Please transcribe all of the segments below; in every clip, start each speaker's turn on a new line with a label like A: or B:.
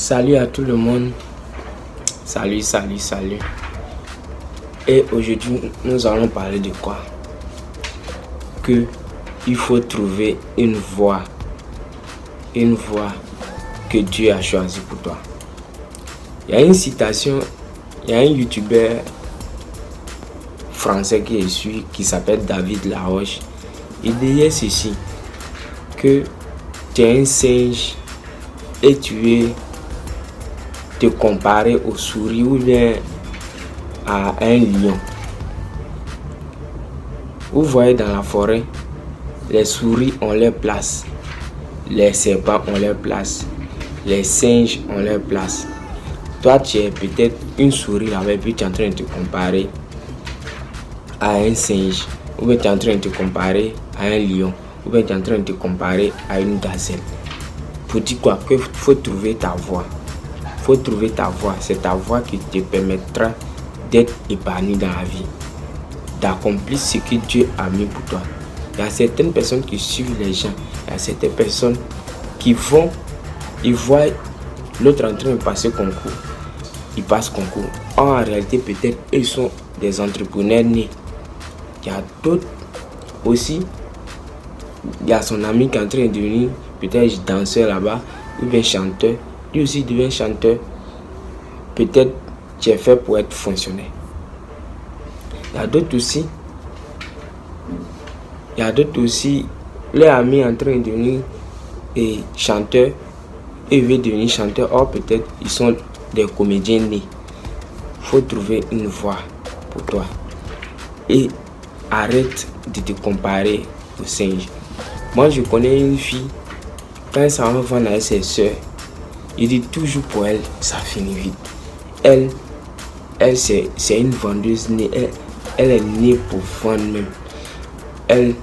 A: Salut à tout le monde. Salut. Et aujourd'hui, nous allons parler de quoi? Que il faut trouver une voie que Dieu a choisie pour toi. Il y a une citation, il y a un youtubeur français qui je suis, qui s'appelle David Laroche. Il disait ceci, que tu es un singe et tu veux te comparer aux souris ou bien à un lion. Vous voyez dans la forêt, les souris ont leur place, les serpents ont leur place, les singes ont leur place. Toi, tu es peut-être une souris là-bas, puis tu es en train de te comparer à un singe, ou bien tu es en train de te comparer à un lion, ou bien tu es en train de te comparer à une gazelle. Pour dire quoi? Qu'il faut trouver ta voie. Faut trouver ta voie. C'est ta voie qui te permettra d'être épanoui dans la vie, d'accomplir ce que Dieu a mis pour toi. Il y a certaines personnes qui suivent les gens. Il y a certaines personnes qui vont, ils voient l'autre en train de passer concours. Ils passent concours. En réalité, peut-être ils sont des entrepreneurs nés. Il y a d'autres aussi. Il y a son ami qui est en train de devenir peut-être danseur là-bas, ou bien chanteur. Lui aussi devient chanteur. Peut-être tu es fait pour être fonctionnaire. Il y a d'autres aussi. Leur ami est en train de devenir chanteur. Et veut devenir chanteur. Or peut-être ils sont des comédiens nés. Il faut trouver une voie pour toi. Et arrête de te comparer aux singes. Moi je connais une fille, quand elle s'en va vendre avec ses soeurs, il dit toujours pour elle, ça finit vite. Elle c'est une vendeuse née. Elle est née pour vendre même. Elle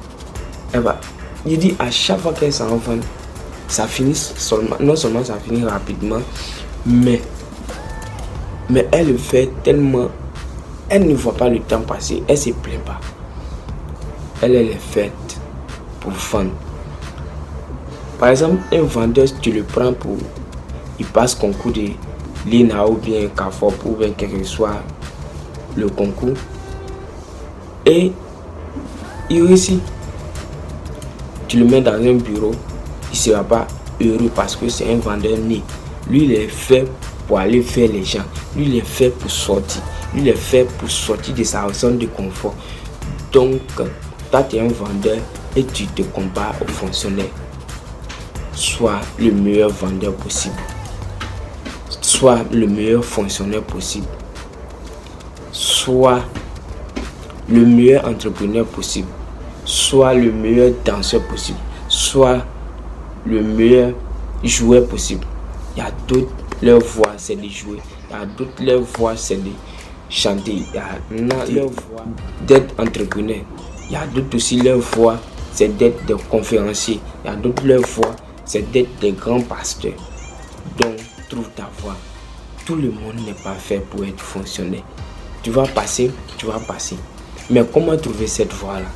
A: va. Il dit à chaque fois qu'elle s'en va vendre, ça finit seulement. Non seulement ça finit rapidement, mais elle le fait tellement. Elle ne voit pas le temps passer. Elle se plaint pas. Elle est faite pour vendre. Par exemple, un vendeur, tu le prends pour. Il passe concours de l'INA ou bien CAFOP ou bien quel que soit le concours. Et il réussit. Tu le mets dans un bureau, il ne sera pas heureux parce que c'est un vendeur né. Lui, il est fait pour aller faire les gens. Lui, il est fait pour sortir. Lui, il est fait pour sortir de sa zone de confort. Donc, toi, tu es un vendeur et tu te compares aux fonctionnaires. Sois le meilleur vendeur possible. Sois le meilleur fonctionnaire possible. Sois le meilleur entrepreneur possible. Sois le meilleur danseur possible. Sois le meilleur joueur possible. Il y a d'autres, leur voix c'est de jouer. Il y a d'autres, leur voix c'est de chanter. Il y a leur voix d'être entrepreneur. Il y a d'autres aussi, leur voix c'est d'être des conférenciers. Il y a d'autres, leur voix c'est d'être des grands pasteurs. Donc, trouve ta voie. Tout le monde n'est pas fait pour être fonctionnaire. Tu vas passer. Mais comment trouver cette voie-là?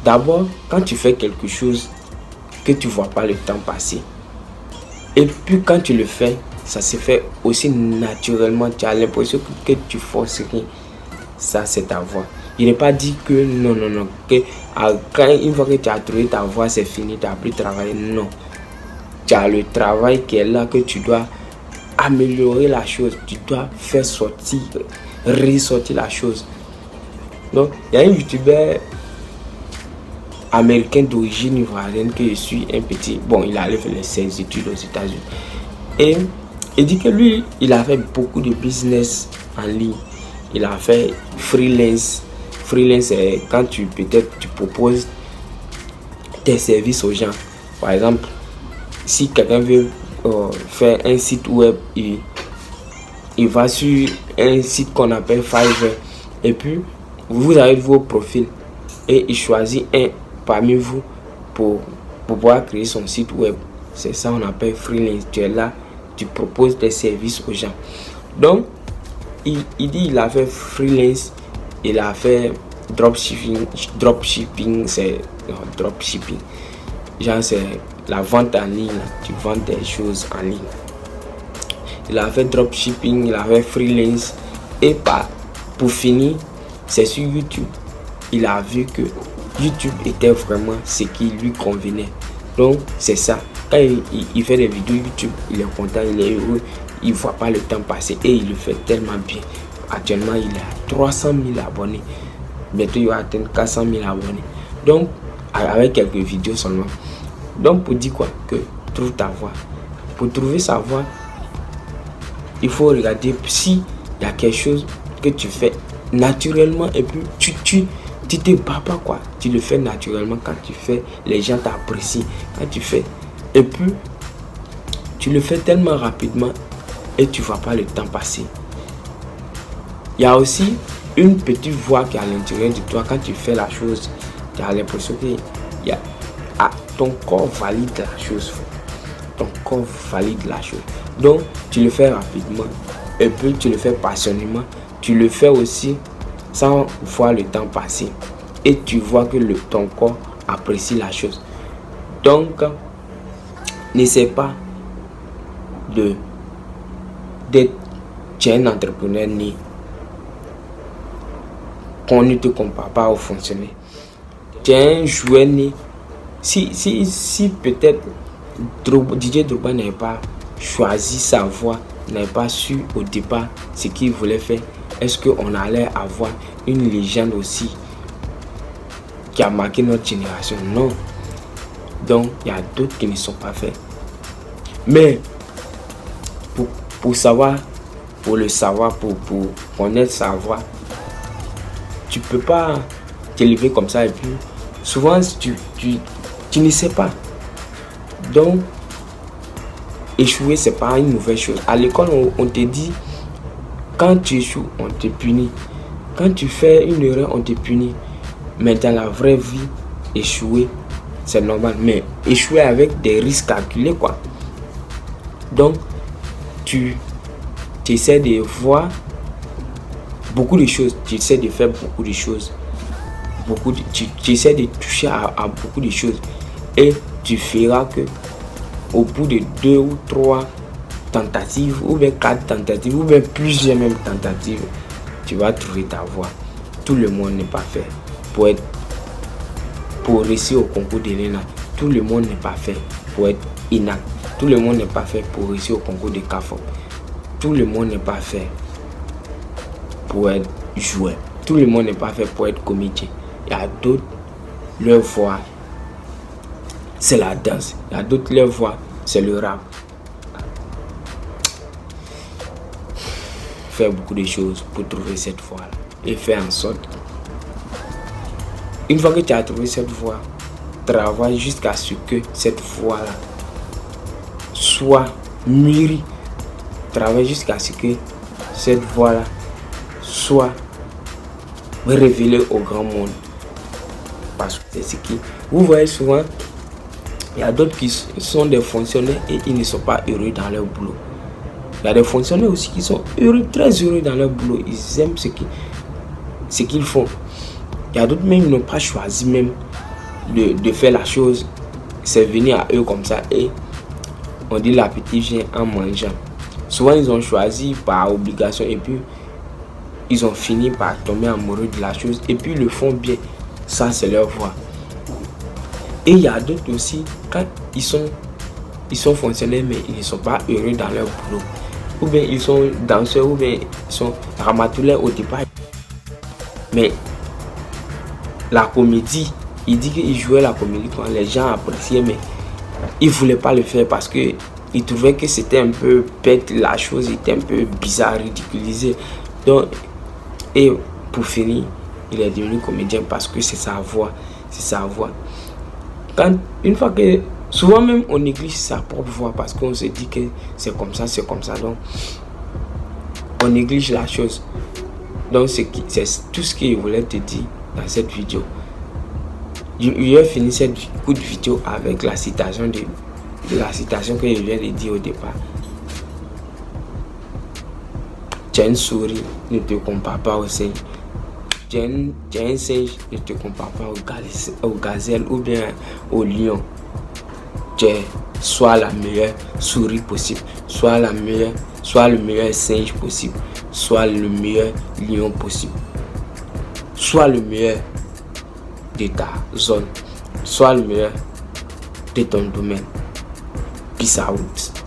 A: D'abord, quand tu fais quelque chose que tu ne vois pas le temps passer, et puis quand tu le fais, ça se fait aussi naturellement. Tu as l'impression que tu forces rien. Ça, c'est ta voie. Il n'est pas dit que non, que une fois que tu as trouvé ta voie, c'est fini, tu n'as plus travaillé. Non. Tu as le travail qui est là, que tu dois améliorer la chose. Tu dois faire sortir, ressortir la chose. Donc, il y a un youtubeur américain d'origine ivoirienne que je suis un petit. Bon, il allait faire ses études aux États-Unis. Et il dit que lui, il a fait beaucoup de business en ligne. Il a fait freelance. Freelance, c'est quand tu proposes tes services aux gens. Par exemple, si quelqu'un veut faire un site web, il va sur un site qu'on appelle Fiverr. Et puis, vous avez vos profils. Et il choisit un parmi vous pour pouvoir créer son site web. C'est ça qu'on appelle freelance. Tu es là, tu proposes tes services aux gens. Donc, il dit il a fait freelance, il a fait dropshipping, c'est dropshipping. genre c'est la vente en ligne, tu vends des choses en ligne. Il a fait dropshipping, il a fait freelance. Et pour finir, c'est sur YouTube. Il a vu que YouTube était vraiment ce qui lui convenait. Donc c'est ça. Quand il fait des vidéos YouTube, il est content, il est heureux. Il ne voit pas le temps passer et il le fait tellement bien. Actuellement, il a 300 000 abonnés. Bientôt, il va atteindre 400 000 abonnés. Donc, avec quelques vidéos seulement. Donc, pour dire quoi? Que trouve ta voie. Pour trouver sa voie, il faut regarder si il y a quelque chose que tu fais naturellement et puis tu te bats pas quoi. Tu le fais naturellement. Quand tu fais, les gens t'apprécient. Quand tu fais, et puis tu le fais tellement rapidement et tu ne vois pas le temps passer. Il y a aussi une petite voix qui est à l'intérieur de toi. Quand tu fais la chose, tu as l'impression que ton corps valide la chose. Ton corps valide la chose. Donc, tu le fais rapidement. Et puis, tu le fais passionnément. Tu le fais aussi sans voir le temps passer. Et tu vois que ton corps apprécie la chose. Donc, n'essaie pas d'être un entrepreneur ni qu'on ne te compare pas au fonctionnaire. Tu es un joueur né. Si peut-être DJ Drogba n'avait pas choisi sa voie, n'avait pas su au départ ce qu'il voulait faire, est-ce qu'on allait avoir une légende aussi qui a marqué notre génération? Non. Donc, il y a d'autres qui ne sont pas faits. Mais, pour savoir, pour connaître sa voie, tu peux pas t'élever comme ça et puis souvent tu ne sais pas. Donc échouer c'est pas une mauvaise chose. À l'école on te dit quand tu échoues on te punit, quand tu fais une erreur on te punit, mais dans la vraie vie échouer c'est normal, mais échouer avec des risques calculés quoi. Donc tu essaies de voir beaucoup de choses, tu essaies de faire beaucoup de choses, tu essaies de toucher à beaucoup de choses et tu feras que au bout de 2 ou 3 tentatives ou bien 4 tentatives ou bien plusieurs même tentatives, tu vas trouver ta voie. Tout le monde n'est pas fait pour réussir au concours de l'ENA. Tout le monde n'est pas fait pour être INAC. Tout le monde n'est pas fait pour réussir au concours de CAFOP. Tout le monde n'est pas fait pour être joueur. Tout le monde n'est pas fait pour être comédien. Il y a d'autres, leur voix, c'est la danse. Il y a d'autres, leur voix, c'est le rap. Faire beaucoup de choses pour trouver cette voie-là. Et faire en sorte. Une fois que tu as trouvé cette voie, travaille jusqu'à ce que cette voie-là soit mûrie. Travaille jusqu'à ce que cette voie-là soit révélée au grand monde. Parce que c'est ce qui... Vous voyez souvent, il y a d'autres qui sont des fonctionnaires et ils ne sont pas heureux dans leur boulot. Il y a des fonctionnaires aussi qui sont heureux, très heureux dans leur boulot. Ils aiment ce qu'ils font. Il y a d'autres même qui n'ont pas choisi même de faire la chose. C'est venu à eux comme ça et on dit l'appétit vient en mangeant. Souvent ils ont choisi par obligation et puis ils ont fini par tomber amoureux de la chose et puis ils le font bien. Ça c'est leur voie. Et il y a d'autres aussi, quand ils sont fonctionnaires mais ils ne sont pas heureux dans leur boulot. Ou bien ils sont danseurs ou bien ils sont ramatoulaires au départ. Mais la comédie, il dit qu'il jouait la comédie quand les gens appréciaient mais ils ne voulaient pas le faire parce que ils trouvaient que c'était un peu bête, la chose était un peu bizarre, ridiculisée. Donc, et pour finir, il est devenu comédien parce que c'est sa voix. C'est sa voix. Une fois que, souvent même on néglige sa propre voix parce qu'on se dit que c'est comme ça, c'est comme ça. Donc, on néglige la chose. Donc, c'est tout ce qu'il voulait te dire dans cette vidéo. Je vais finir cette courte vidéo avec la citation de la citation que je viens de dire au départ. Tu as une souris, ne te compare pas au singe. Tu as un singe, ne te compare pas au gazelle ou bien au lion. tu es soit la meilleure souris possible, soit le meilleur singe possible, soit le meilleur lion possible, soit le meilleur de ta zone, soit le meilleur de ton domaine. Peace out.